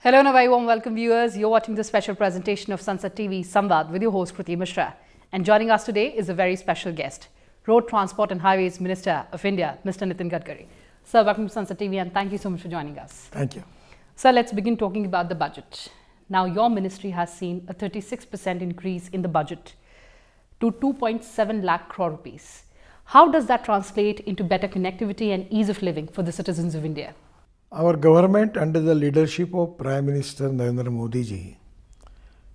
Hello and a very warm welcome viewers. You're watching the special presentation of Sunset TV Samvad with your host Kriti Mishra. And joining us today is a very special guest, Road Transport and Highways Minister of India, Mr. Nitin Gadkari. Sir, welcome to Sunset TV and thank you so much for joining us. Thank you. Sir, let's begin talking about the budget. Now, your ministry has seen a 36% increase in the budget to 2.7 lakh crore rupees. How does that translate into better connectivity and ease of living for the citizens of India? Our government under the leadership of Prime Minister Narendra Modi ji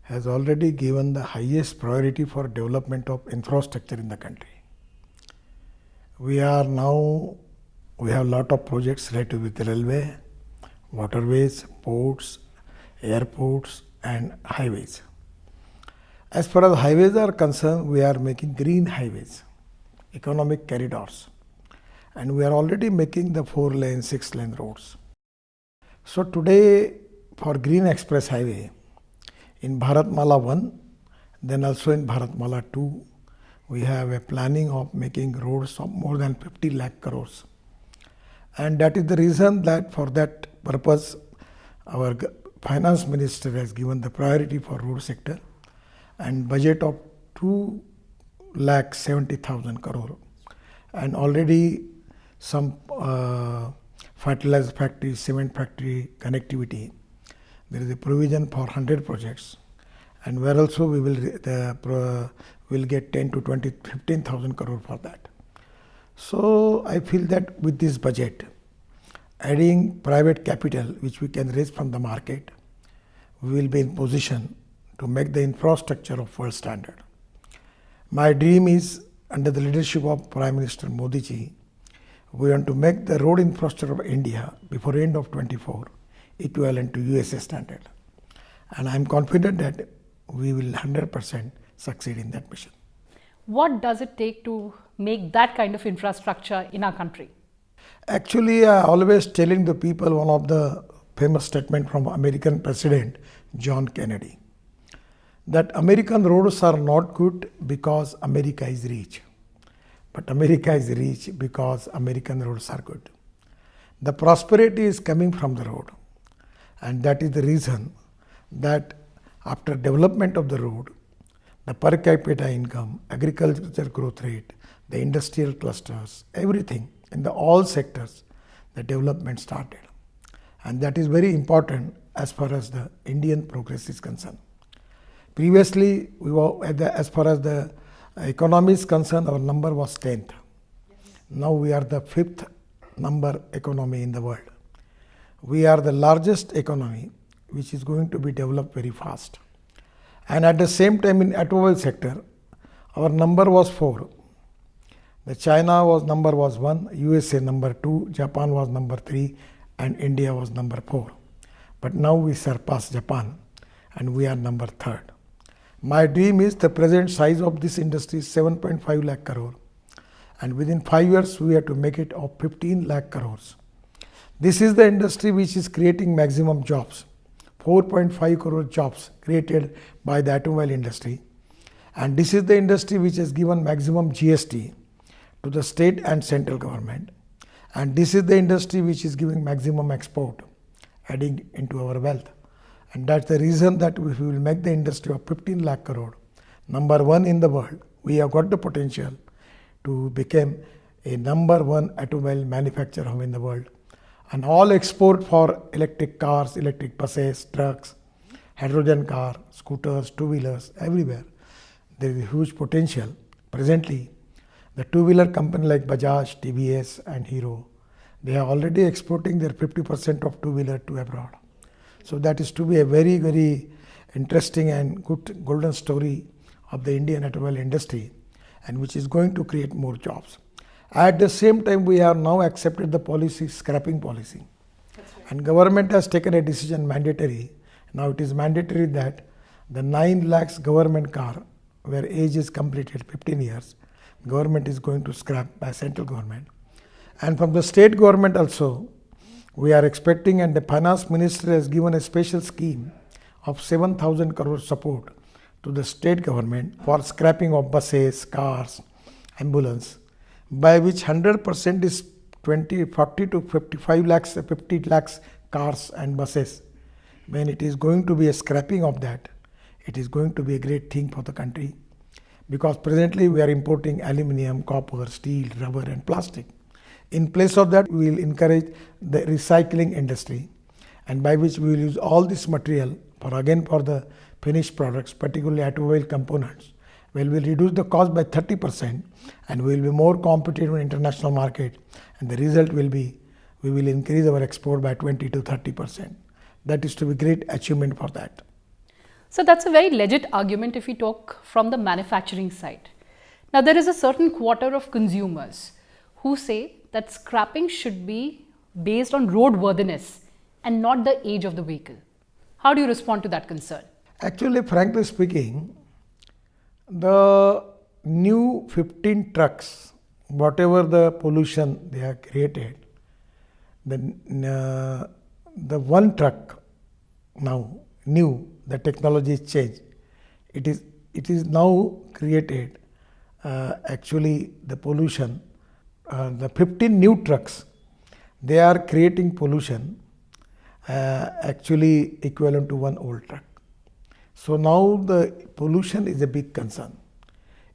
has already given the highest priority for development of infrastructure in the country. We have a lot of projects related with railway, waterways, ports, airports and highways. As far as highways are concerned, we are making green highways, economic corridors, and we are already making the 4-lane, 6-lane roads. So today for Green Express Highway in Bharatmala 1, then also in Bharatmala 2, we have a planning of making roads of more than 50 lakh crores. And that is the reason that for that purpose our finance minister has given the priority for road sector and budget of 2,70,000 crore. And already some fertilizer factory, cement factory connectivity. There is a provision for 100 projects, and where also we will get 10 to 20, 15,000 crore for that. So I feel that with this budget, adding private capital which we can raise from the market, we will be in position to make the infrastructure of world standard. My dream is, under the leadership of Prime Minister Modi ji, we want to make the road infrastructure of India before end of 24 equivalent to USA standard. And I am confident that we will 100% succeed in that mission. What does it take to make that kind of infrastructure in our country? Actually, I always telling the people one of the famous statement from American President John Kennedy, that American roads are not good because America is rich. But America is rich because American roads are good. The prosperity is coming from the road. And that is the reason that after development of the road, the per capita income, agriculture growth rate, the industrial clusters, everything in all sectors, the development started. And that is very important as far as the Indian progress is concerned. Previously, we were as far as the economy is concerned, our number was 10th. Now we are the 5th number economy in the world. We are the largest economy which is going to be developed very fast. And at the same time in automobile sector, our number was 4. The China number was 1, USA number 2, Japan was number 3 and India was number 4. But now we surpass Japan and we are number 3rd. My dream is the present size of this industry is 7.5 lakh crore, and within 5 years we have to make it of 15 lakh crores. This is the industry which is creating maximum jobs, 4.5 crore jobs created by the automobile industry, and this is the industry which has given maximum GST to the state and central government, and this is the industry which is giving maximum export, adding into our wealth. And that's the reason that if we will make the industry of 15 lakh crore, number 1 in the world, we have got the potential to become a number 1 automobile manufacturer in the world. And all export for electric cars, electric buses, trucks, hydrogen car, scooters, two-wheelers, everywhere. There is a huge potential. Presently, the two-wheeler company like Bajaj, TVS and Hero, they are already exporting their 50% of two-wheeler to abroad. So that is to be a very, very interesting and good golden story of the Indian automobile industry, and which is going to create more jobs. At the same time, we have now accepted the policy, scrapping policy. That's right. And government has taken a decision mandatory. Now it is mandatory that the 9 lakhs government car, where age is completed 15 years, government is going to scrap by central government. And from the state government also, we are expecting, and the finance minister has given a special scheme of 7,000 crore support to the state government for scrapping of buses, cars, ambulance, by which 100% is 40 to 55 lakhs, 50 lakhs cars and buses when it is going to be a scrapping of that, it is going to be a great thing for the country, because presently we are importing aluminium, copper, steel, rubber and plastic. In place of that, we will encourage the recycling industry, and by which we will use all this material for the finished products, particularly automobile components. We will reduce the cost by 30% and we will be more competitive in international market, and the result will be we will increase our export by 20 to 30%. That is to be great achievement for that. So that's a very legit argument if we talk from the manufacturing side. Now there is a certain quarter of consumers who say that scrapping should be based on roadworthiness and not the age of the vehicle. How do you respond to that concern? Actually, frankly speaking, the new 15 trucks, whatever the pollution they have created, the one truck now new, the technology is changed. It is now created actually the pollution. The 15 new trucks, they are creating pollution actually equivalent to one old truck. So now the pollution is a big concern.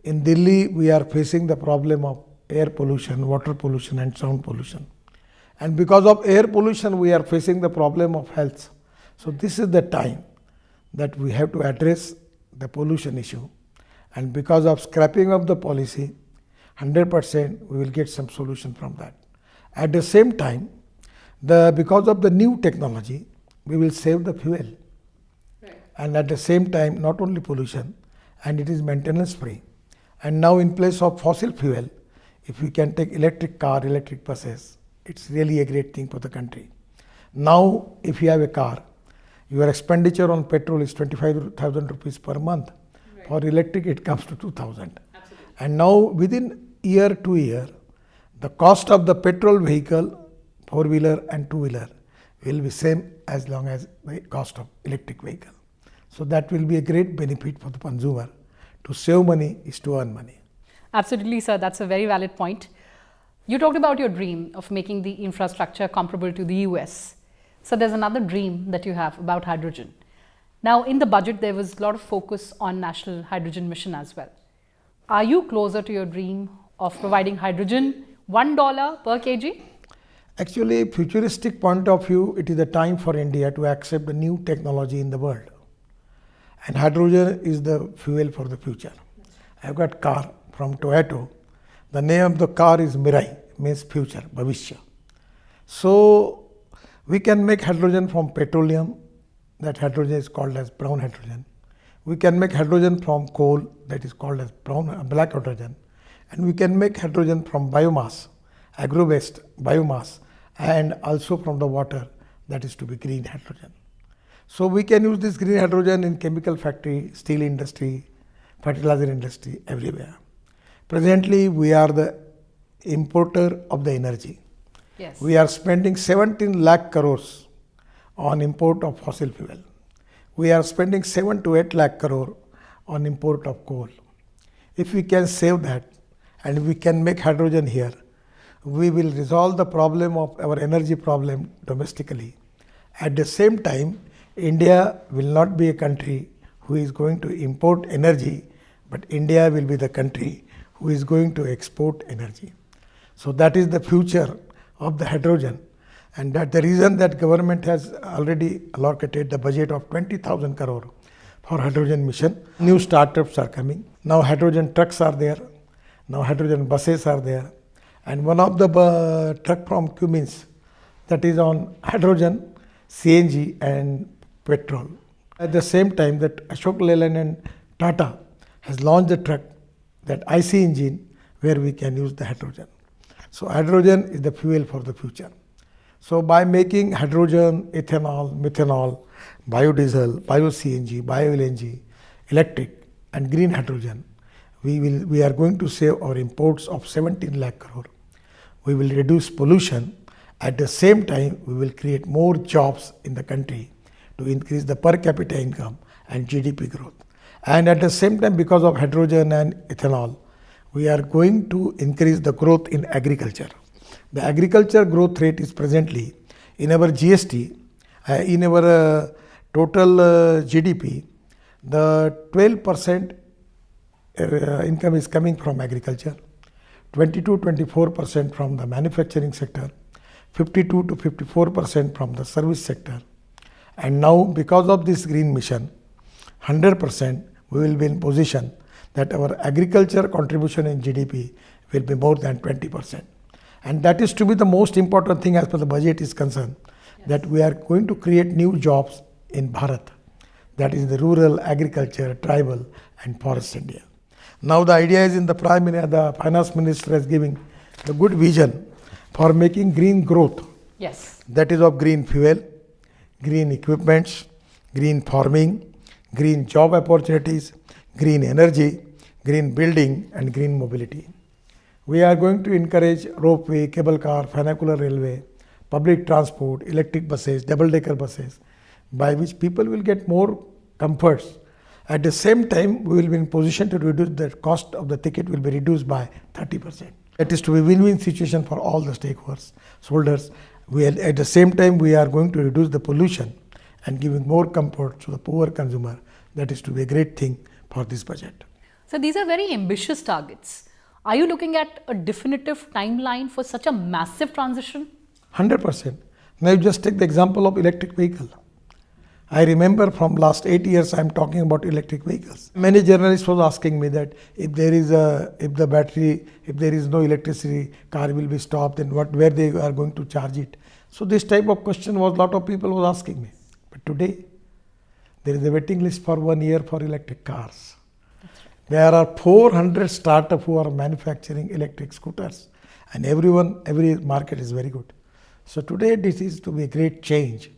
In Delhi, we are facing the problem of air pollution, water pollution and sound pollution. And because of air pollution, we are facing the problem of health. So this is the time that we have to address the pollution issue. And because of scrapping of the policy, 100% we will get some solution from that. At the same time, because of the new technology, we will save the fuel. Right. And at the same time, not only pollution, and it is maintenance free. And now in place of fossil fuel, if we can take electric car, electric buses, it's really a great thing for the country. Now, if you have a car, your expenditure on petrol is 25,000 rupees per month. Right. For electric, it comes to 2,000. And now within year to year, the cost of the petrol vehicle, four-wheeler and two-wheeler will be same as long as the cost of electric vehicle. So that will be a great benefit for the consumer. To save money is to earn money. Absolutely, sir. That's a very valid point. You talked about your dream of making the infrastructure comparable to the US. So there's another dream that you have about hydrogen. Now in the budget, there was a lot of focus on National Hydrogen Mission as well. Are you closer to your dream of providing hydrogen $1 per kg? Actually, futuristic point of view, it is a time for India to accept the new technology in the world. And hydrogen is the fuel for the future. I've got car from Toyota. The name of the car is Mirai, means future, Bhavishya. So we can make hydrogen from petroleum. That hydrogen is called as brown hydrogen. We can make hydrogen from coal, that is called as black hydrogen. And we can make hydrogen from biomass, agro-based biomass, and also from the water, that is to be green hydrogen. So we can use this green hydrogen in chemical factory, steel industry, fertilizer industry, everywhere. Presently, we are the importer of the energy. Yes. We are spending 17 lakh crores on import of fossil fuel. We are spending 7 to 8 lakh crore on import of coal. If we can save that and we can make hydrogen here, we will resolve the problem of our energy problem domestically. At the same time, India will not be a country who is going to import energy, but India will be the country who is going to export energy. So that is the future of the hydrogen, and that the reason that government has already allocated the budget of 20,000 crore for hydrogen mission. New startups are coming. Now hydrogen trucks are there. Now hydrogen buses are there. And one of the truck from Cummins that is on hydrogen, CNG and petrol. At the same time that Ashok Leyland and Tata has launched the truck, that IC engine, where we can use the hydrogen. So hydrogen is the fuel for the future. So by making hydrogen, ethanol, methanol, biodiesel, bio-CNG, bio-LNG, electric and green hydrogen, we are going to save our imports of 17 lakh crore. We will reduce pollution. At the same time, we will create more jobs in the country to increase the per capita income and GDP growth. And at the same time, because of hydrogen and ethanol, we are going to increase the growth in agriculture. The agriculture growth rate is presently in our GST, in our total GDP, the 12% income is coming from agriculture, 22-24% from the manufacturing sector, 52-54% from the service sector. And now because of this green mission, 100% we will be in position that our agriculture contribution in GDP will be more than 20%. And that is to be the most important thing as far as the budget is concerned, that we are going to create new jobs in Bharat. That is the rural, agriculture, tribal and forest India. Now the idea is in the the finance minister is giving the good vision for making green growth. Yes. That is of green fuel, green equipments, green farming, green job opportunities, green energy, green building and green mobility. We are going to encourage ropeway, cable car, vernacular railway, public transport, electric buses, double-decker buses, by which people will get more comforts. At the same time, we will be in position to reduce the cost of the ticket will be reduced by 30%. It is to be a win-win situation for all the stakeholders. At the same time, we are going to reduce the pollution and giving more comfort to the poor consumer. That is to be a great thing for this budget. So these are very ambitious targets. Are you looking at a definitive timeline for such a massive transition? 100%. Now you just take the example of electric vehicle. I remember from last 8 years I am talking about electric vehicles. Many journalists was asking me that if there is no electricity, car will be stopped, and where they are going to charge it. So this type of question was lot of people was asking me. But today there is a waiting list for 1 year for electric cars. There are 400 startups who are manufacturing electric scooters, and every market is very good. So today this is to be a great change.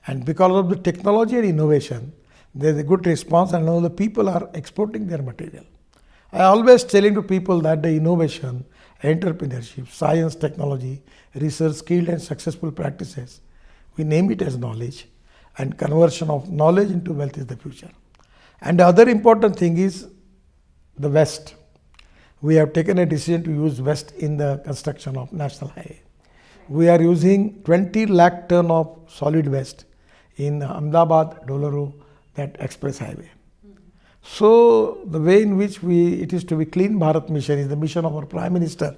And because of the technology and innovation, there is a good response, and now the people are exporting their material. I always telling to people that the innovation, entrepreneurship, science, technology, research, skilled and successful practices, we name it as knowledge, and conversion of knowledge into wealth is the future. And the other important thing is the waste. We have taken a decision to use waste in the construction of national highway. We are using 20 lakh ton of solid waste in Ahmedabad, Dolaro, that express highway. So the way in which it is to be Clean Bharat mission is the mission of our Prime Minister.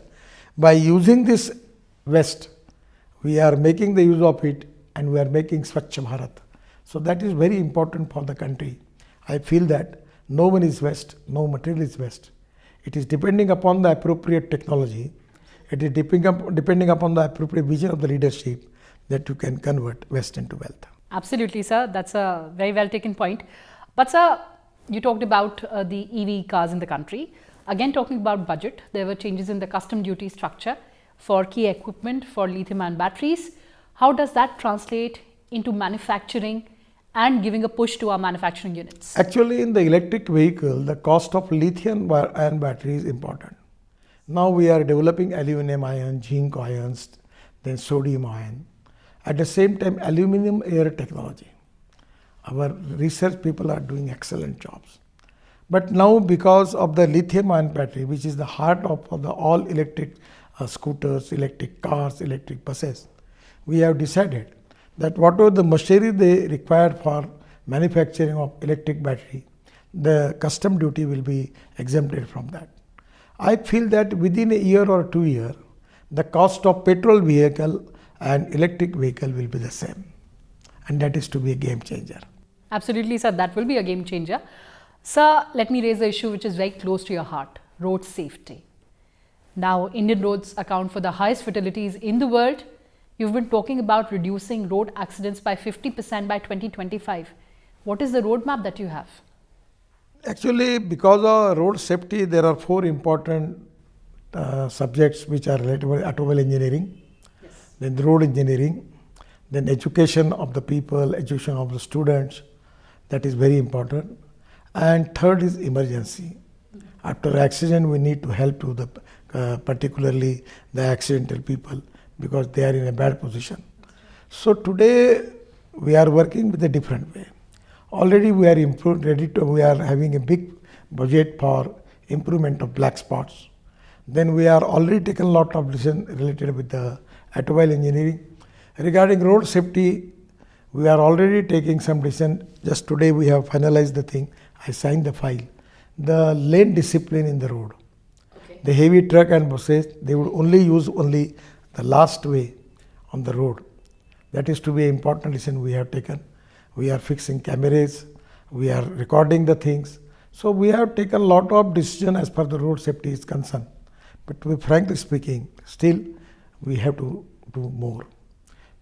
By using this waste, we are making the use of it, and we are making Swachh Bharat. So that is very important for the country. I feel that no one is waste, no material is waste. It is depending upon the appropriate technology. It is depending upon the appropriate vision of the leadership that you can convert waste into wealth. Absolutely, sir. That's a very well taken point. But, sir, you talked about the EV cars in the country. Again, talking about budget, there were changes in the custom duty structure for key equipment for lithium-ion batteries. How does that translate into manufacturing and giving a push to our manufacturing units? Actually, in the electric vehicle, the cost of lithium-ion battery is important. Now we are developing aluminum ion, zinc ions, then sodium ion. At the same time, aluminum air technology. Our research people are doing excellent jobs. But now because of the lithium ion battery, which is the heart of the all electric scooters, electric cars, electric buses, we have decided that whatever the machinery they require for manufacturing of electric battery, the custom duty will be exempted from that. I feel that within a year or 2 years, the cost of petrol vehicle and electric vehicle will be the same. And that is to be a game changer. Absolutely, sir. That will be a game changer. Sir, let me raise the issue which is very close to your heart, road safety. Now, Indian roads account for the highest fatalities in the world. You've been talking about reducing road accidents by 50% by 2025. What is the roadmap that you have? Actually, because of road safety, there are 4 important subjects which are related to automobile engineering, then the road engineering, then education of the people, education of the students, that is very important. And third is emergency. After accident, we need to help to the particularly the accidental people, because they are in a bad position. So today we are working with a different way. Already we are we are having a big budget for improvement of black spots. Then we are already taken a lot of decisions related with the automobile engineering. Regarding road safety, We are already taking some decision. Just today we have finalized the thing. I signed the file. The lane discipline in the road. Okay. The heavy truck and buses, they would only use the last way on the road. That is to be an important decision we have taken. We are fixing cameras. We are recording the things. So we have taken a lot of decision as per the road safety is concerned. But to be frankly speaking, still we have to do more.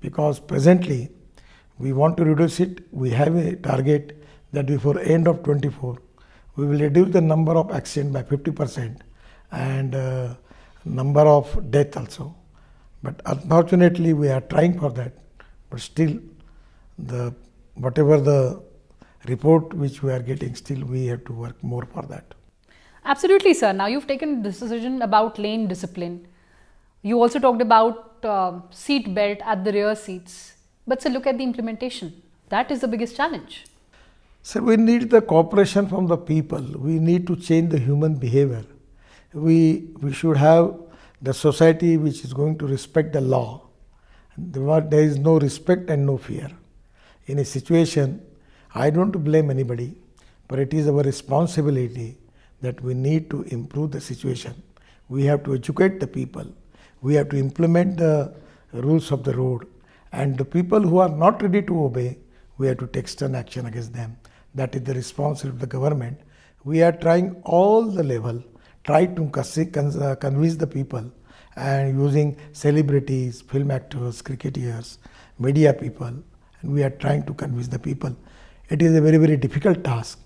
Because presently we want to reduce it. We have a target that before end of 24, we will reduce the number of accidents by 50% and number of death also. But unfortunately we are trying for that. But still whatever the report which we are getting, still we have to work more for that. Absolutely, sir. Now you've taken a decision about lane discipline. You also talked about seat belt at the rear seats. But sir, look at the implementation. That is the biggest challenge. So we need the cooperation from the people. We need to change the human behavior. We should have the society which is going to respect the law. There is no respect and no fear. In a situation, I don't blame anybody, but it is our responsibility that we need to improve the situation. We have to educate the people. We have to implement the rules of the road. And the people who are not ready to obey, we have to take stern action against them. That is the responsibility of the government. We are trying all the level, try to convince the people and using celebrities, film actors, cricketers, media people, and we are trying to convince the people. It is a very, very difficult task,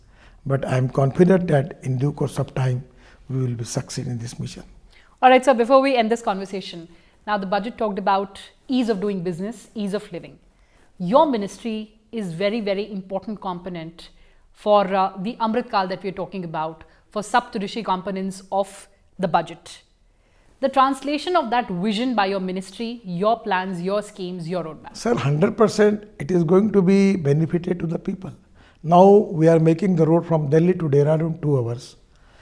but I am confident that in due course of time, we will be succeed in this mission. All right, sir, before we end this conversation, now the budget talked about ease of doing business, ease of living. Your ministry is very, very important component for the Amrit Kal that we are talking about, for Saptarishi components of the budget. The translation of that vision by your ministry, your plans, your schemes, your roadmap. Sir, 100% it is going to be benefited to the people. Now we are making the road from Delhi to Dehradun 2 hours,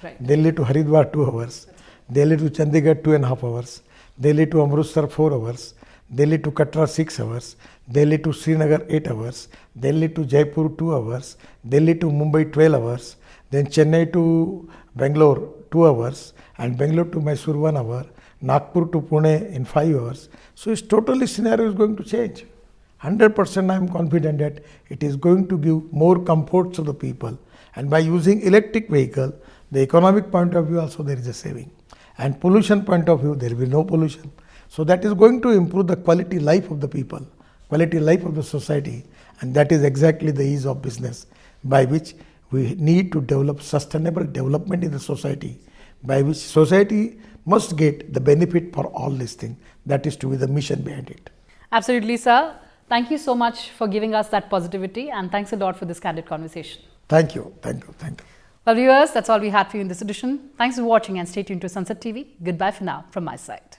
right. Delhi to Haridwar 2 hours, Delhi to Chandigarh 2.5 hours, Delhi to Amritsar 4 hours, Delhi to Katra 6 hours, Delhi to Srinagar 8 hours, Delhi to Jaipur 2 hours, Delhi to Mumbai 12 hours, then Chennai to Bangalore 2 hours, and Bangalore to Mysore 1 hour, Nagpur to Pune in 5 hours. So its totally scenario is going to change. 100% I am confident that it is going to give more comfort to the people. And by using electric vehicle, the economic point of view also there is a saving. And pollution point of view, there will be no pollution. So that is going to improve the quality life of the people, quality life of the society. And that is exactly the ease of business by which we need to develop sustainable development in the society, by which society must get the benefit for all these things. That is to be the mission behind it. Absolutely, sir. Thank you so much for giving us that positivity, and thanks a lot for this candid conversation. Thank you. Thank you. Thank you. Well, viewers, that's all we had for you in this edition. Thanks for watching and stay tuned to Sunset TV. Goodbye for now from my side.